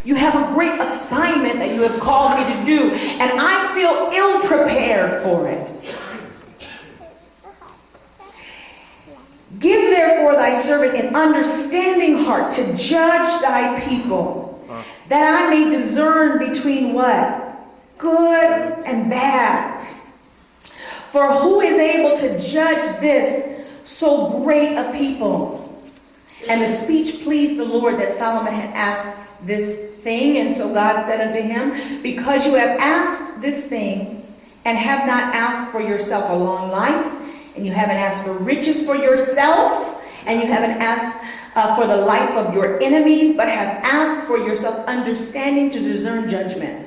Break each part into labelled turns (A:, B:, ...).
A: You have a great assignment that you have called me to do, and I feel ill-prepared for it. Give therefore thy servant an understanding heart to judge thy people, that I may discern between what? Good and bad. For who is able to judge this so great a people? And the speech pleased the Lord that Solomon had asked this thing. And so God said unto him, because you have asked this thing, and have not asked for yourself a long life, and you haven't asked for riches for yourself, and you haven't asked for the life of your enemies, but have asked for yourself understanding to discern judgment.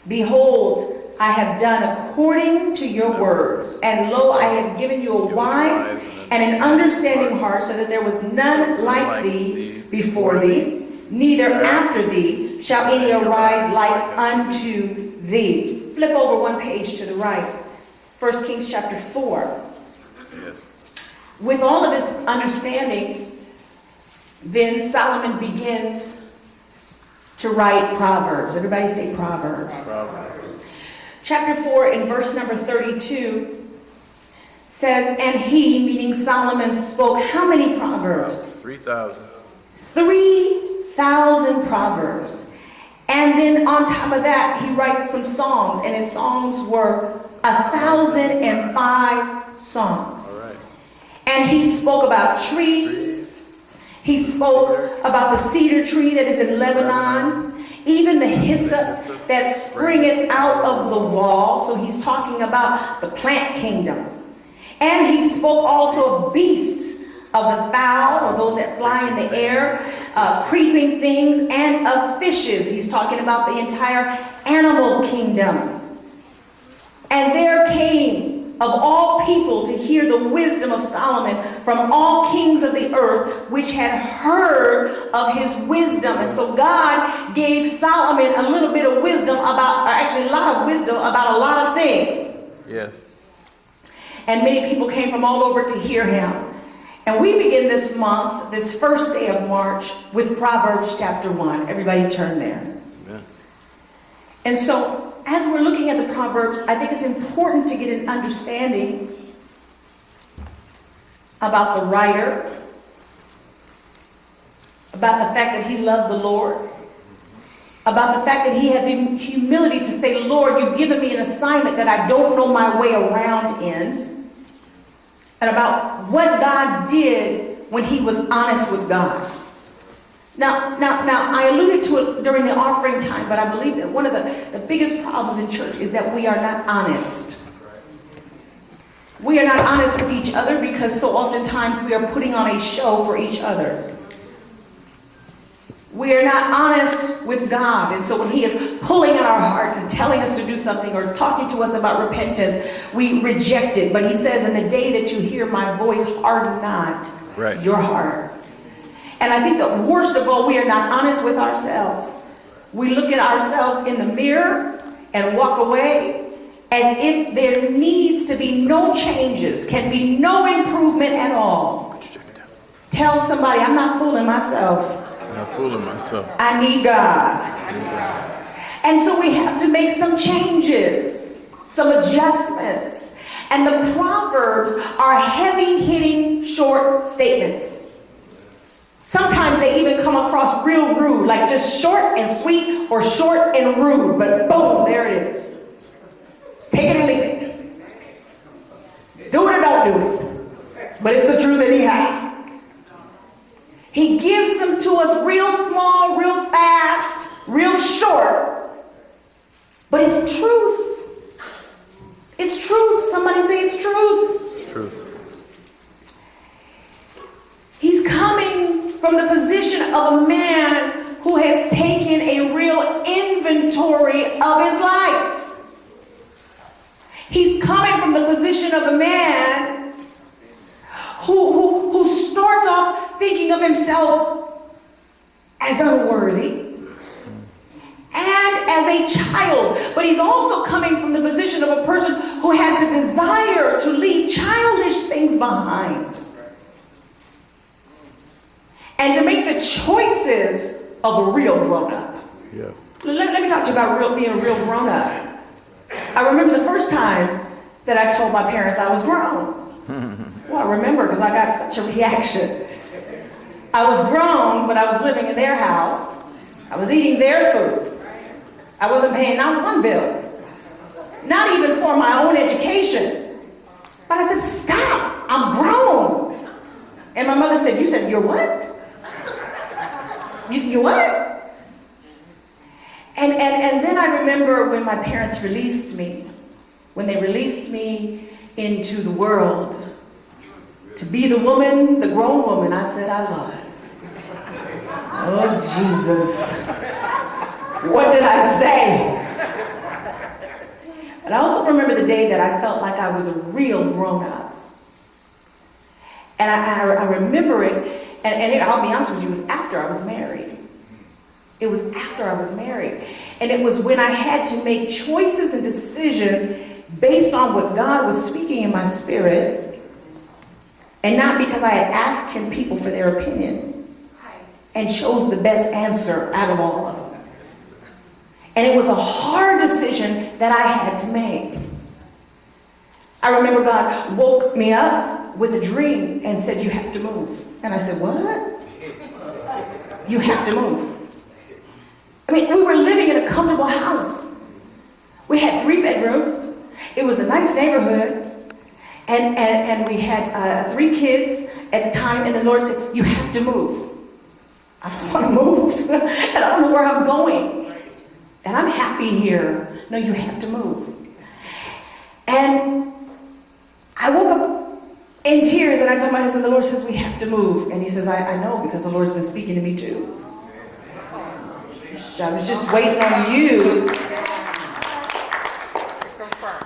A: Behold, I have done according to your words, and lo, I have given you a wise and an understanding heart, so that there was none like thee before thee, neither after thee shall any arise like unto thee. Flip over one page to the right. 1 Kings chapter 4.
B: Yes.
A: With all of this understanding, then Solomon begins to write Proverbs. Everybody say Proverbs.
B: Proverbs.
A: Chapter 4 in verse number 32 says, and he, meaning Solomon, spoke how many Proverbs?
B: 3,000.
A: 3,000 Proverbs. And then on top of that, he writes some songs, and his songs were 1,005 songs.
B: All right.
A: And he spoke about trees. He spoke about the cedar tree that is in Lebanon, even the hyssop that springeth out of the wall. So he's talking about the plant kingdom. And he spoke also of beasts, of the fowl, or those that fly in the air, creeping things, and of fishes. He's talking about the entire animal kingdom. And there came of all people to hear the wisdom of Solomon from all kings of the earth, which had heard of his wisdom. And so God gave Solomon a little bit of wisdom about, or actually a lot of wisdom about a lot of things.
B: Yes.
A: And many people came from all over to hear him. And we begin this month, this first day of March, with Proverbs chapter 1. Everybody turn there.
B: Amen.
A: And so, as we're looking at the Proverbs, I think it's important to get an understanding about the writer, about the fact that he loved the Lord, about the fact that he had the humility to say, Lord, you've given me an assignment that I don't know my way around in, and about what God did when he was honest with God. Now, I alluded to it during the offering time, but I believe that one of the biggest problems in church is that we are not honest. We are not honest with each other because so oftentimes we are putting on a show for each other. We are not honest with God. And so when he is pulling at our heart and telling us to do something or talking to us about repentance, we reject it. But he says, in the day that you hear my voice, harden not your heart. And I think that worst of all, we are not honest with ourselves. We look at ourselves in the mirror and walk away as if there needs to be no changes, can be no improvement at all. Tell somebody, I'm not fooling myself.
B: I'm not fooling myself.
A: I need God. And so we have to make some changes, some adjustments. And the Proverbs are heavy-hitting short statements. Sometimes they even come across real rude, like just short and sweet or short and rude, but boom, there it is. Take it or leave it. Do it or don't do it. But it's the truth anyhow. He gives them to us real small, real fast, real short. But it's truth. It's truth. Somebody say it's truth.
B: It's truth.
A: He's coming from the position of a man who has taken a real inventory of his life. He's coming from the position of a man who starts off thinking of himself as unworthy and as a child. But he's also coming from the position of a person who has the desire to leave childish things behind and to make the choices of a real grown-up.
B: Yes.
A: Let me talk to you about being a real grown-up. I remember the first time that I told my parents I was grown. Well, I remember because I got such a reaction. I was grown, but I was living in their house. I was eating their food. I wasn't paying not one bill. Not even for my own education. But I said, stop, I'm grown. And my mother said, you said, you're what? You what? And then I remember when my parents released me, when they released me into the world, to be the woman, the grown woman I said I was. Oh, Jesus. What did I say? And I also remember the day that I felt like I was a real grown-up. And I remember it, and I'll be honest with you, it was after I was married. It was after I was married. And it was when I had to make choices and decisions based on what God was speaking in my spirit, and not because I had asked 10 people for their opinion and chose the best answer out of all of them. And it was a hard decision that I had to make. I remember God woke me up with a dream and said, you have to move. And I said, what? You have to move. I mean, we were living in a comfortable house. We had 3 bedrooms. It was a nice neighborhood. And we had 3 kids at the time, and the Lord said, you have to move. I don't want to move. And I don't know where I'm going. And I'm happy here. No, you have to move. And I woke up in tears, and I told my husband, the Lord says, we have to move. And he says, I know, because the Lord's been speaking to me too. I was just waiting on you.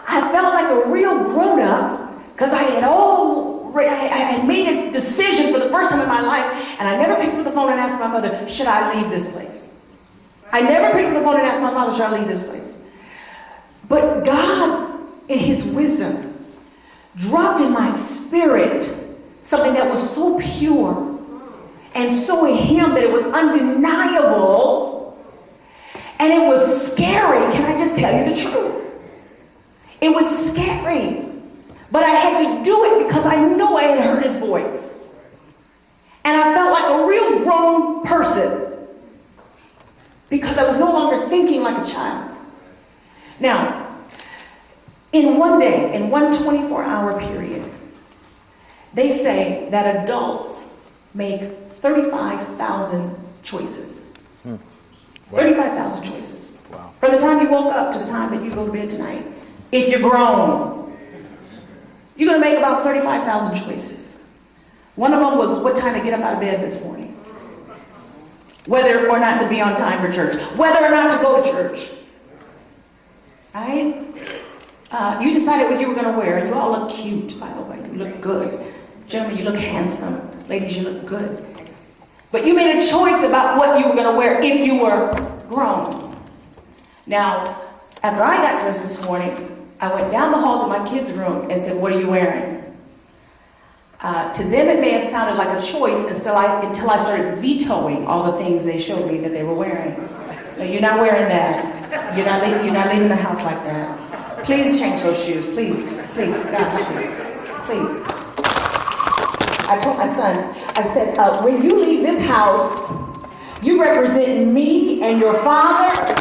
A: I felt like a real grown-up, because I had made a decision for the first time in my life, and I never picked up the phone and asked my mother, should I leave this place? I never picked up the phone and asked my father, should I leave this place? But God, in his wisdom, dropped in my spirit something that was so pure and so in him that it was undeniable, and it was scary. Can I just tell you the truth? It was scary. But I had to do it because I know I had heard his voice. And I felt like a real grown person because I was no longer thinking like a child. Now, in one day, in one 24-hour period, they say that adults make 35,000 choices.
B: Wow.
A: 35,000 choices.
B: Wow.
A: From the time you woke up to the time that you go to bed tonight. If you're grown, you're going to make about 35,000 choices. One of them was what time to get up out of bed this morning. Whether or not to be on time for church. Whether or not to go to church. Right? You decided what you were going to wear. And you all look cute, by the way. You look good. Gentlemen, you look handsome. Ladies, you look good. But you made a choice about what you were going to wear if you were grown. Now, after I got dressed this morning, I went down the hall to my kids' room and said, what are you wearing? To them, it may have sounded like a choice until I started vetoing all the things they showed me that they were wearing. No, you're not wearing that. You're not leaving the house like that. Please change those shoes. Please. Please. God help me. Please. I told my son, I said, when you leave this house, you represent me and your father,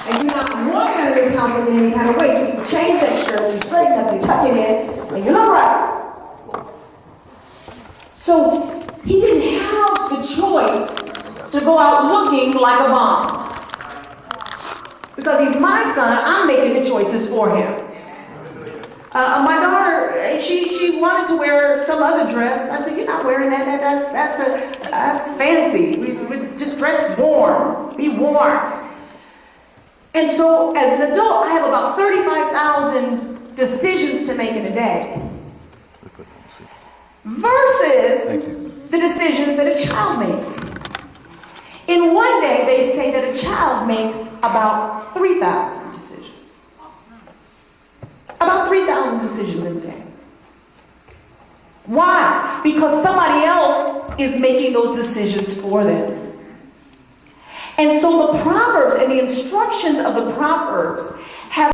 A: and you're not walking out of this house in any kind of way. So you change that shirt, you straighten up, you tuck it in, and you look right. So he didn't have the choice to go out looking like a bomb. Because he's my son, I'm making the choices for him. My daughter, she wanted to wear some other dress. I said, you're not wearing that. That's fancy. We just dress warm. Be warm. And so, as an adult, I have about 35,000 decisions to make in a day. Versus the decisions that a child makes. In one day, they say that a child makes about 3,000 decisions. About 3,000 decisions in a day. Why? Because somebody else is making those decisions for them. And so the Proverbs and instructions of the Proverbs